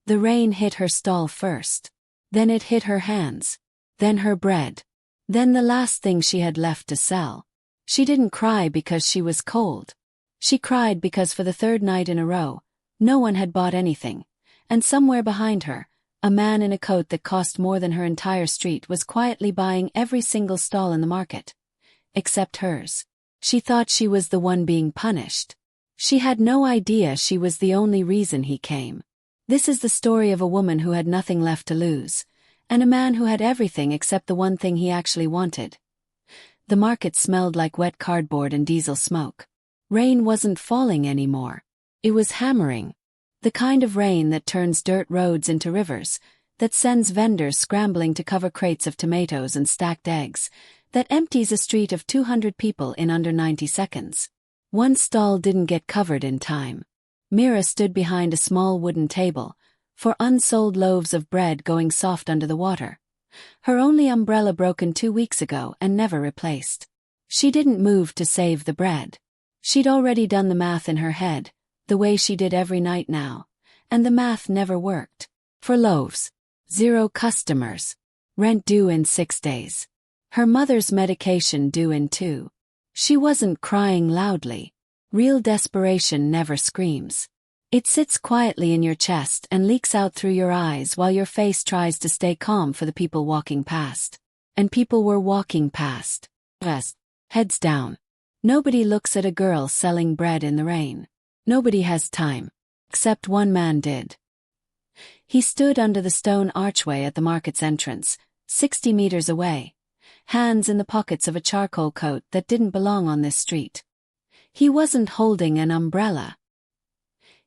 The rain hit her stall first. Then it hit her hands. Then her bread. Then the last thing she had left to sell. She didn't cry because she was cold. She cried because for the third night in a row, no one had bought anything, and somewhere behind her, a man in a coat that cost more than her entire street was quietly buying every single stall in the market. Except hers. She thought she was the one being punished. She had no idea she was the only reason he came. This is the story of a woman who had nothing left to lose, and a man who had everything except the one thing he actually wanted. The market smelled like wet cardboard and diesel smoke. Rain wasn't falling anymore. It was hammering. The kind of rain that turns dirt roads into rivers, that sends vendors scrambling to cover crates of tomatoes and stacked eggs, that empties a street of 200 people in under 90 seconds. One stall didn't get covered in time. Mira stood behind a small wooden table, for unsold loaves of bread going soft under the water. Her only umbrella broken 2 weeks ago and never replaced. She didn't move to save the bread. She'd already done the math in her head, the way she did every night now, and the math never worked. For loaves. 0 customers. Rent due in 6 days. Her mother's medication due in 2. She wasn't crying loudly. Real desperation never screams. It sits quietly in your chest and leaks out through your eyes while your face tries to stay calm for the people walking past. And people were walking past. Heads down. Nobody looks at a girl selling bread in the rain. Nobody has time. Except one man did. He stood under the stone archway at the market's entrance, 60 meters away, hands in the pockets of a charcoal coat that didn't belong on this street. He wasn't holding an umbrella.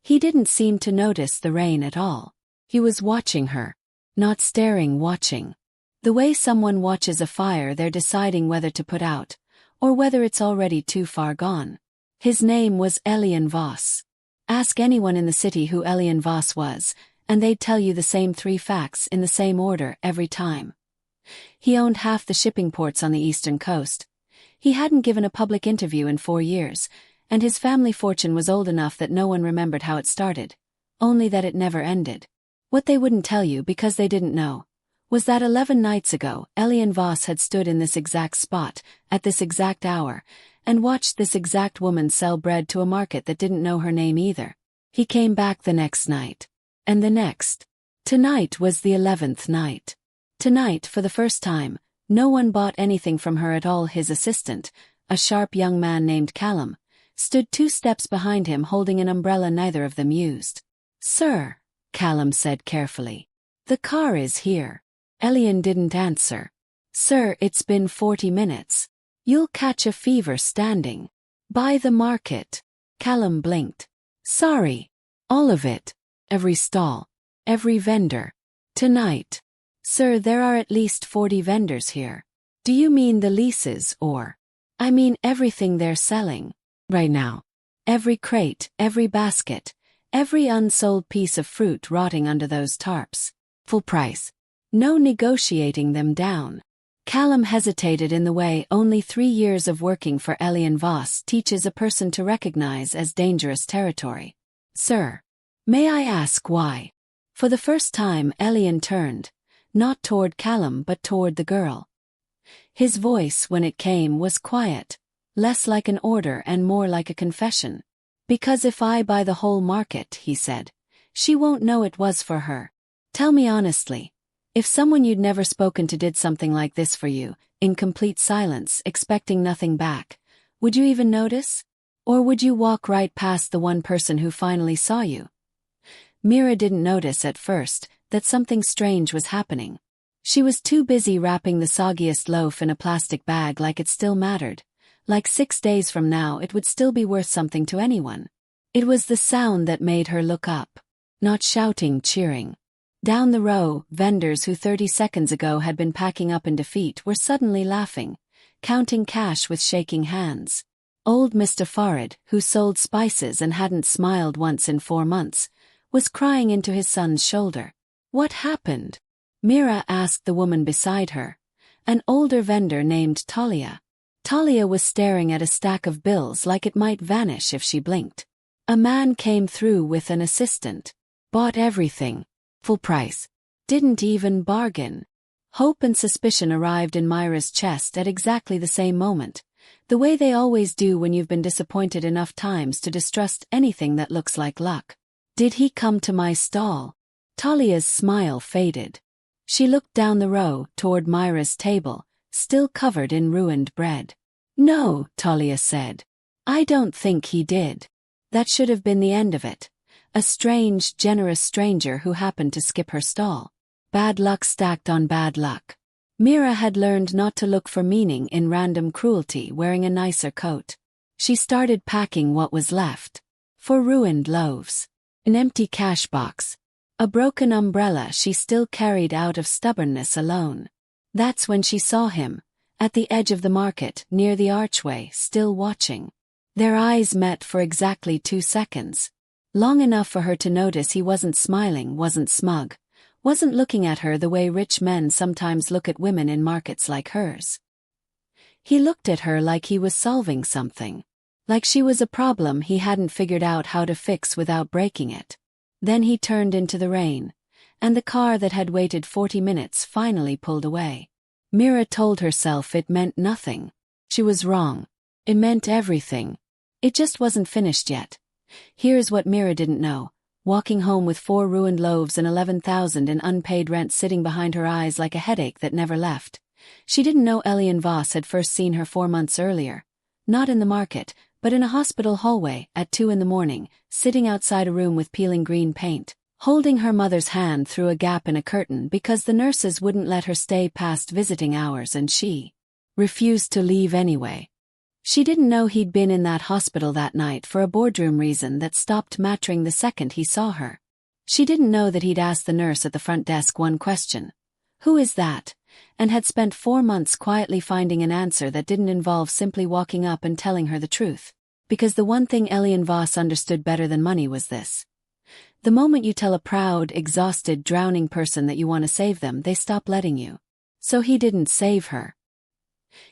He didn't seem to notice the rain at all. He was watching her. Not staring, watching. The way someone watches a fire they're deciding whether to put out, or whether it's already too far gone. His name was Elian Voss. Ask anyone in the city who Elian Voss was, and they'd tell you the same 3 facts in the same order every time. He owned half the shipping ports on the eastern coast. He hadn't given a public interview in 4 years, and his family fortune was old enough that no one remembered how it started, only that it never ended. What they wouldn't tell you because they didn't know, was that 11 nights ago, Elian Voss had stood in this exact spot, at this exact hour, and watched this exact woman sell bread to a market that didn't know her name either. He came back the next night. And the next. Tonight was the 11th night. Tonight, for the first time, no one bought anything from her at all. His assistant, a sharp young man named Callum, stood 2 steps behind him holding an umbrella neither of them used. "Sir," Callum said carefully. "The car is here." Elian didn't answer. "Sir, it's been 40 minutes. You'll catch a fever standing by the market." Callum blinked. "Sorry. All of it. Every stall. Every vendor. Tonight." "Sir, there are at least 40 vendors here." "Do you mean the leases or?" "I mean everything they're selling. Right now. Every crate, every basket, every unsold piece of fruit rotting under those tarps. Full price. No negotiating them down." Callum hesitated in the way only 3 years of working for Elian Voss teaches a person to recognize as dangerous territory. "Sir, may I ask why?" For the first time Elian turned, not toward Callum but toward the girl. His voice, when it came, was quiet, less like an order and more like a confession. "Because if I buy the whole market," he said, "she won't know it was for her. Tell me honestly, if someone you'd never spoken to did something like this for you, in complete silence, expecting nothing back, would you even notice? Or would you walk right past the one person who finally saw you?" Mira didn't notice at first that something strange was happening. She was too busy wrapping the soggiest loaf in a plastic bag like it still mattered, like 6 days from now it would still be worth something to anyone. It was the sound that made her look up. Not shouting, cheering. Down the row, vendors who 30 seconds ago had been packing up in defeat were suddenly laughing, counting cash with shaking hands. Old Mr. Farid, who sold spices and hadn't smiled once in 4 months, was crying into his son's shoulder. "What happened?" Mira asked the woman beside her, an older vendor named Talia. Talia was staring at a stack of bills like it might vanish if she blinked. A man came through with an assistant. "Bought everything." Full price. Didn't even bargain. Hope and suspicion arrived in Myra's chest at exactly the same moment, the way they always do when you've been disappointed enough times to distrust anything that looks like luck. Did he come to my stall? Talia's smile faded. She looked down the row toward Myra's table, still covered in ruined bread. No, Talia said. I don't think he did. That should have been the end of it. A strange, generous stranger who happened to skip her stall. Bad luck stacked on bad luck. Mira had learned not to look for meaning in random cruelty wearing a nicer coat. She started packing what was left. 4 ruined loaves. An empty cash box. A broken umbrella she still carried out of stubbornness alone. That's when she saw him, at the edge of the market, near the archway, still watching. Their eyes met for exactly 2 seconds. Long enough for her to notice he wasn't smiling, wasn't smug, wasn't looking at her the way rich men sometimes look at women in markets like hers. He looked at her like he was solving something. Like she was a problem he hadn't figured out how to fix without breaking it. Then he turned into the rain, and the car that had waited 40 minutes finally pulled away. Mira told herself it meant nothing. She was wrong. It meant everything. It just wasn't finished yet. Here's what Mira didn't know. Walking home with 4 ruined loaves and 11,000 in unpaid rent sitting behind her eyes like a headache that never left. She didn't know Elian Voss had first seen her 4 months earlier. Not in the market, but in a hospital hallway at 2 in the morning, sitting outside a room with peeling green paint, holding her mother's hand through a gap in a curtain because the nurses wouldn't let her stay past visiting hours and she refused to leave anyway. She didn't know he'd been in that hospital that night for a boardroom reason that stopped mattering the second he saw her. She didn't know that he'd asked the nurse at the front desk one question. Who is that? And had spent 4 months quietly finding an answer that didn't involve simply walking up and telling her the truth. Because the one thing Elian Voss understood better than money was this. The moment you tell a proud, exhausted, drowning person that you want to save them, they stop letting you. So he didn't save her.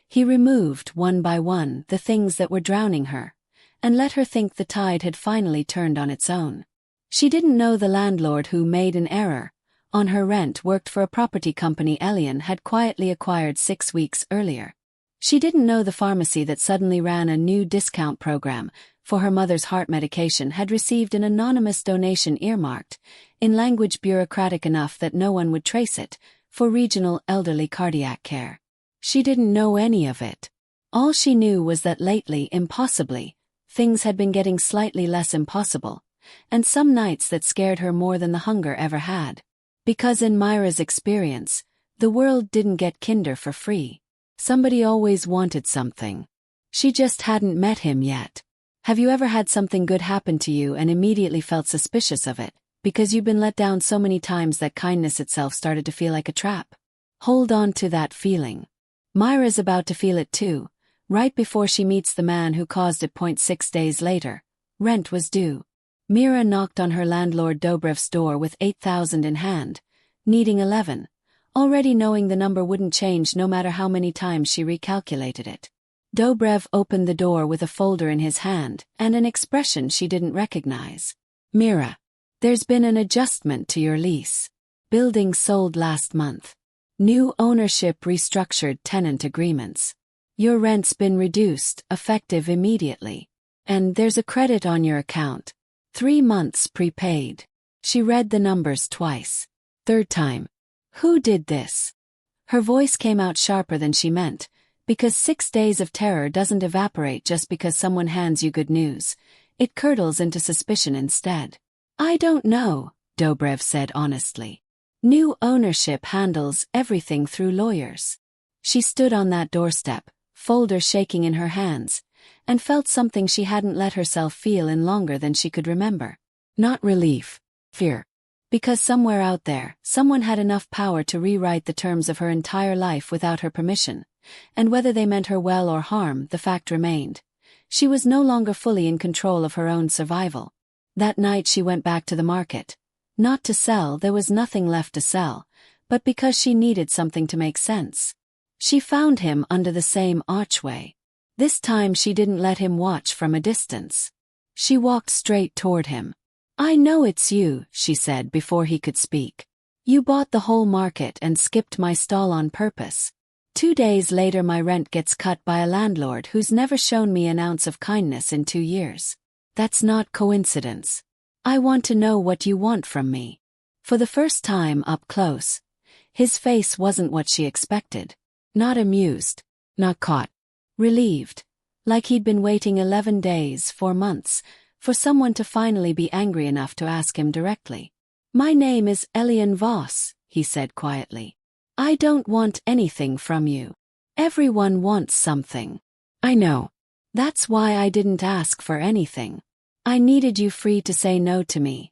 He removed, one by one, the things that were drowning her, and let her think the tide had finally turned on its own. She didn't know the landlord who made an error on her rent worked for a property company Elian had quietly acquired 6 weeks earlier. She didn't know the pharmacy that suddenly ran a new discount program for her mother's heart medication had received an anonymous donation earmarked, in language bureaucratic enough that no one would trace it, for regional elderly cardiac care. She didn't know any of it. All she knew was that lately, impossibly, things had been getting slightly less impossible, and some nights that scared her more than the hunger ever had. Because in Myra's experience, the world didn't get kinder for free. Somebody always wanted something. She just hadn't met him yet. Have you ever had something good happen to you and immediately felt suspicious of it, because you've been let down so many times that kindness itself started to feel like a trap? Hold on to that feeling. Myra's about to feel it too, right before she meets the man who caused it. 6 days later, rent was due. Mira knocked on her landlord Dobrev's door with 8,000 in hand, needing 11, already knowing the number wouldn't change no matter how many times she recalculated it. Dobrev opened the door with a folder in his hand and an expression she didn't recognize. Mira, there's been an adjustment to your lease. Building sold last month. New ownership restructured tenant agreements. Your rent's been reduced, effective immediately. And there's a credit on your account. 3 months prepaid. She read the numbers twice. Third time. Who did this? Her voice came out sharper than she meant, because 6 days of terror doesn't evaporate just because someone hands you good news. It curdles into suspicion instead. I don't know, Dobrev said honestly. New ownership handles everything through lawyers. She stood on that doorstep, folder shaking in her hands, and felt something she hadn't let herself feel in longer than she could remember. Not relief, fear. Because somewhere out there, someone had enough power to rewrite the terms of her entire life without her permission, and whether they meant her well or harm, the fact remained. She was no longer fully in control of her own survival. That night she went back to the market. Not to sell, there was nothing left to sell, but because she needed something to make sense. She found him under the same archway. This time she didn't let him watch from a distance. She walked straight toward him. I know it's you, she said before he could speak. You bought the whole market and skipped my stall on purpose. 2 days later my rent gets cut by a landlord who's never shown me an ounce of kindness in 2 years. That's not coincidence. I want to know what you want from me. For the first time up close, his face wasn't what she expected. Not amused, not caught. Relieved. Like he'd been waiting 11 days, 4 months, for someone to finally be angry enough to ask him directly. My name is Elian Voss, he said quietly. I don't want anything from you. Everyone wants something. I know. That's why I didn't ask for anything. I needed you free to say no to me.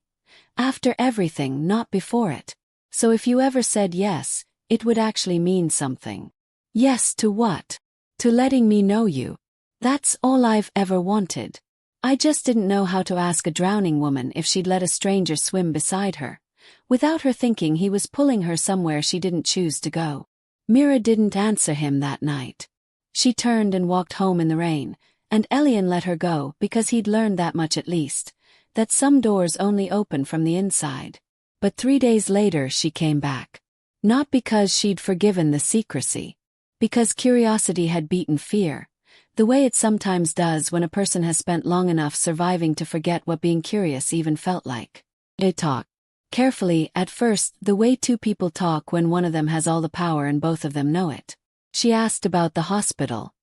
After everything, not before it. So if you ever said yes, it would actually mean something. Yes to what? To letting me know you. That's all I've ever wanted. I just didn't know how to ask a drowning woman if she'd let a stranger swim beside her. Without her thinking, he was pulling her somewhere she didn't choose to go. Mira didn't answer him that night. She turned and walked home in the rain, and Elian let her go because he'd learned that much at least, that some doors only open from the inside. But 3 days later she came back. Not because she'd forgiven the secrecy. Because curiosity had beaten fear. The way it sometimes does when a person has spent long enough surviving to forget what being curious even felt like. They talked. Carefully, at first, the way two people talk when one of them has all the power and both of them know it. She asked about the hospital.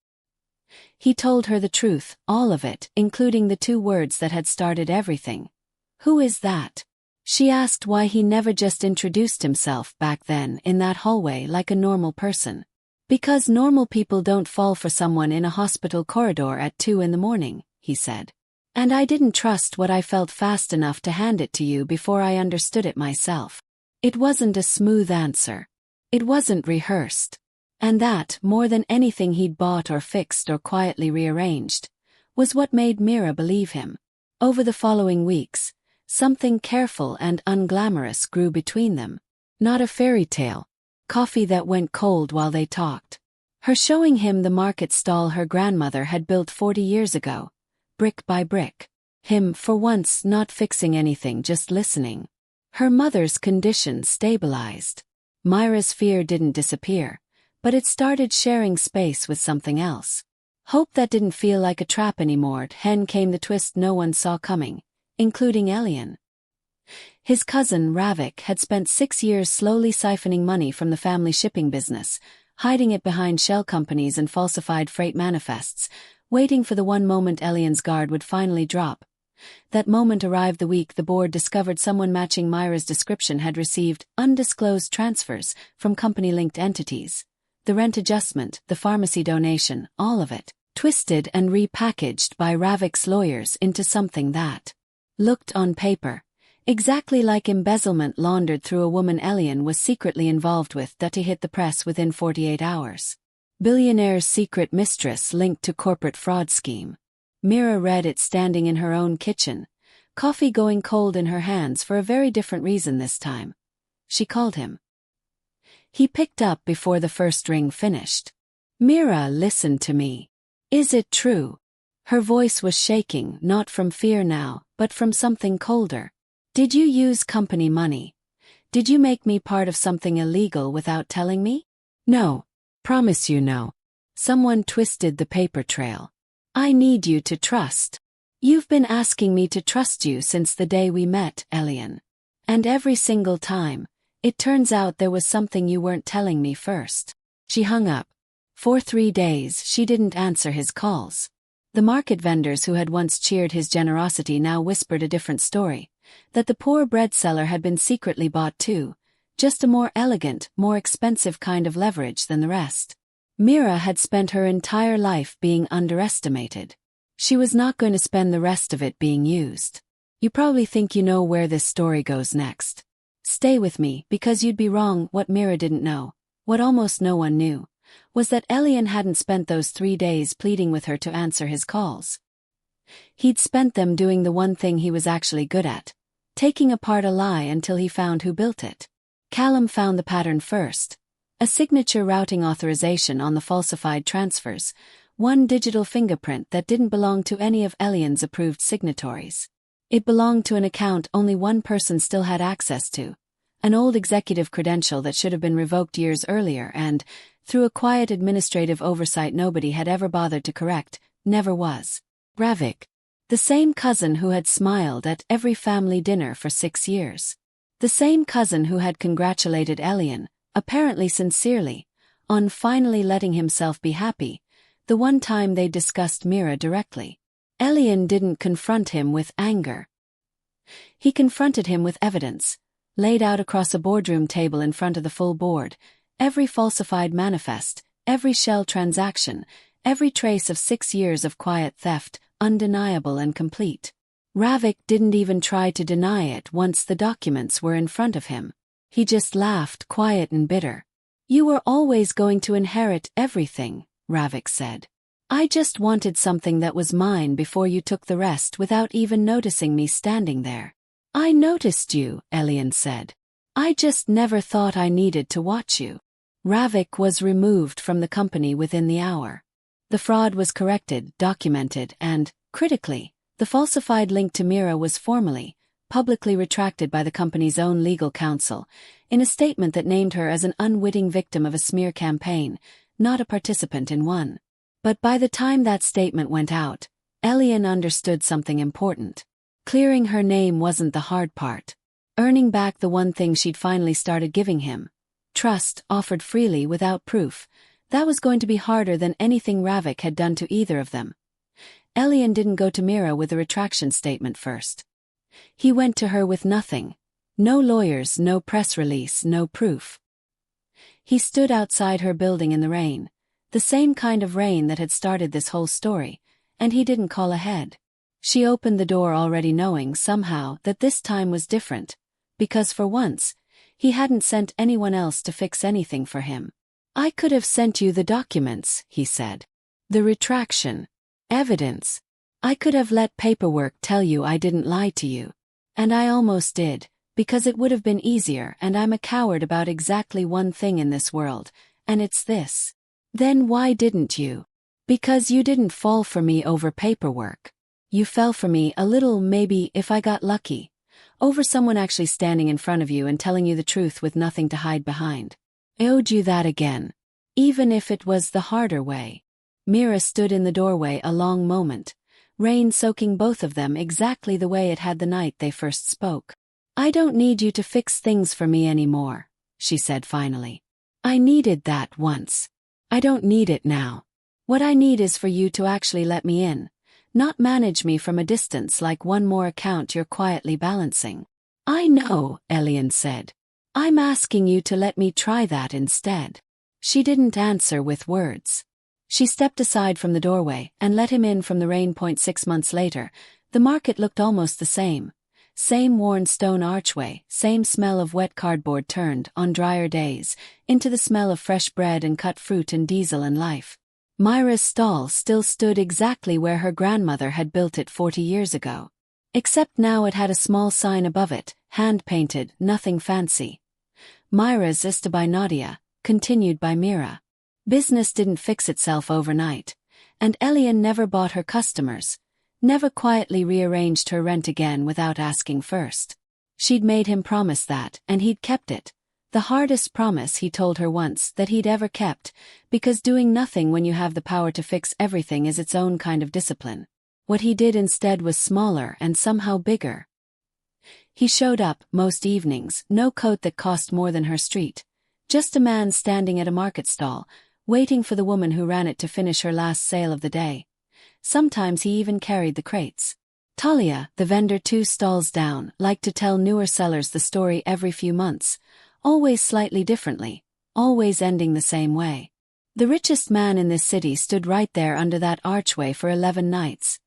He told her the truth, all of it, including the 2 words that had started everything. Who is that? She asked why he never just introduced himself back then in that hallway like a normal person. Because normal people don't fall for someone in a hospital corridor at 2 in the morning, he said. And I didn't trust what I felt fast enough to hand it to you before I understood it myself. It wasn't a smooth answer. It wasn't rehearsed. And that, more than anything he'd bought or fixed or quietly rearranged, was what made Mira believe him. Over the following weeks, something careful and unglamorous grew between them. Not a fairy tale. Coffee that went cold while they talked. Her showing him the market stall her grandmother had built 40 years ago, brick by brick. Him, for once, not fixing anything, just listening. Her mother's condition stabilized. Myra's fear didn't disappear, but it started sharing space with something else. Hope that didn't feel like a trap anymore. Then came the twist no one saw coming, including Elian. His cousin, Ravik, had spent 6 years slowly siphoning money from the family shipping business, hiding it behind shell companies and falsified freight manifests, waiting for the one moment Elian's guard would finally drop. That moment arrived the week the board discovered someone matching Myra's description had received undisclosed transfers from company-linked entities. The rent adjustment, the pharmacy donation, all of it, twisted and repackaged by Ravik's lawyers into something that looked on paper exactly like embezzlement laundered through a woman Elian was secretly involved with that hit the press within 48 hours. Billionaire's secret mistress linked to corporate fraud scheme. Mira read it standing in her own kitchen, coffee going cold in her hands for a very different reason this time. She called him. He picked up before the first ring finished. Mira, listen to me. Is it true? Her voice was shaking, not from fear now, but from something colder. Did you use company money? Did you make me part of something illegal without telling me? No. Promise you no. Someone twisted the paper trail. I need you to trust. You've been asking me to trust you since the day we met, Elian. And every single time, it turns out there was something you weren't telling me first. She hung up. For 3 days she didn't answer his calls. The market vendors who had once cheered his generosity now whispered a different story. That the poor bread seller had been secretly bought too, just a more elegant, more expensive kind of leverage than the rest. Mira had spent her entire life being underestimated. She was not going to spend the rest of it being used. You probably think you know where this story goes next. Stay with me, because you'd be wrong. What Mira didn't know, what almost no one knew, was that Elian hadn't spent those 3 days pleading with her to answer his calls. He'd spent them doing the one thing he was actually good at, taking apart a lie until he found who built it. Callum found the pattern first. A signature routing authorization on the falsified transfers, one digital fingerprint that didn't belong to any of Elian's approved signatories. It belonged to an account only one person still had access to, an old executive credential that should have been revoked years earlier and, through a quiet administrative oversight nobody had ever bothered to correct, never was. Ravik. The same cousin who had smiled at every family dinner for 6 years. The same cousin who had congratulated Elian, apparently sincerely, on finally letting himself be happy, the one time they discussed Mira directly. Elian didn't confront him with anger. He confronted him with evidence, laid out across a boardroom table in front of the full board, every falsified manifest, every shell transaction, every trace of 6 years of quiet theft, undeniable and complete. Ravik didn't even try to deny it once the documents were in front of him. He just laughed, quiet and bitter. "You were always going to inherit everything," Ravik said. "I just wanted something that was mine before you took the rest without even noticing me standing there." "I noticed you," Elian said. "I just never thought I needed to watch you." Ravik was removed from the company within the hour. The fraud was corrected, documented, and, critically, the falsified link to Mira was formally, publicly retracted by the company's own legal counsel, in a statement that named her as an unwitting victim of a smear campaign, not a participant in one. But by the time that statement went out, Elian understood something important. Clearing her name wasn't the hard part. Earning back the one thing she'd finally started giving him, trust offered freely without proof, that was going to be harder than anything Ravik had done to either of them. Elian didn't go to Mira with a retraction statement first. He went to her with nothing. No lawyers, no press release, no proof. He stood outside her building in the rain, the same kind of rain that had started this whole story, and he didn't call ahead. She opened the door already knowing somehow that this time was different, because for once, he hadn't sent anyone else to fix anything for him. "I could have sent you the documents," he said. "The retraction. Evidence. I could have let paperwork tell you I didn't lie to you. And I almost did, because it would have been easier, and I'm a coward about exactly one thing in this world, and it's this." "Then why didn't you?" "Because you didn't fall for me over paperwork. You fell for me a little, maybe, if I got lucky, over someone actually standing in front of you and telling you the truth with nothing to hide behind. I owed you that again. Even if it was the harder way." Mira stood in the doorway a long moment, rain soaking both of them exactly the way it had the night they first spoke. "I don't need you to fix things for me anymore," she said finally. "I needed that once. I don't need it now. What I need is for you to actually let me in, not manage me from a distance like one more account you're quietly balancing." "I know," Elian said. "I'm asking you to let me try that instead." She didn't answer with words. She stepped aside from the doorway and let him in from the rain. 6 months later, the market looked almost the same. Same worn stone archway, same smell of wet cardboard turned, on drier days, into the smell of fresh bread and cut fruit and diesel and life. Myra's stall still stood exactly where her grandmother had built it 40 years ago. Except now it had a small sign above it, hand-painted, nothing fancy. Myra's is to by Nadia, continued by Mira. Business didn't fix itself overnight, and Elian never bought her customers, never quietly rearranged her rent again without asking first. She'd made him promise that, and he'd kept it. The hardest promise, he told her once, that he'd ever kept, because doing nothing when you have the power to fix everything is its own kind of discipline. What he did instead was smaller and somehow bigger. He showed up, most evenings, no coat that cost more than her street. Just a man standing at a market stall, waiting for the woman who ran it to finish her last sale of the day. Sometimes he even carried the crates. Talia, the vendor 2 stalls down, liked to tell newer sellers the story every few months, always slightly differently, always ending the same way. The richest man in this city stood right there under that archway for 11 nights,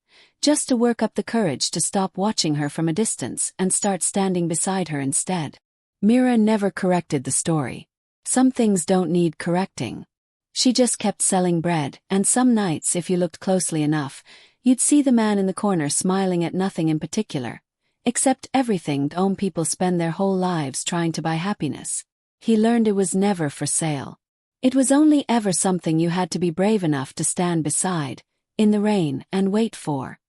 just to work up the courage to stop watching her from a distance and start standing beside her instead. Mira never corrected the story. Some things don't need correcting. She just kept selling bread, and some nights, if you looked closely enough, you'd see the man in the corner smiling at nothing in particular, except everything people spend their whole lives trying to buy happiness. He learned it was never for sale. It was only ever something you had to be brave enough to stand beside, in the rain, and wait for.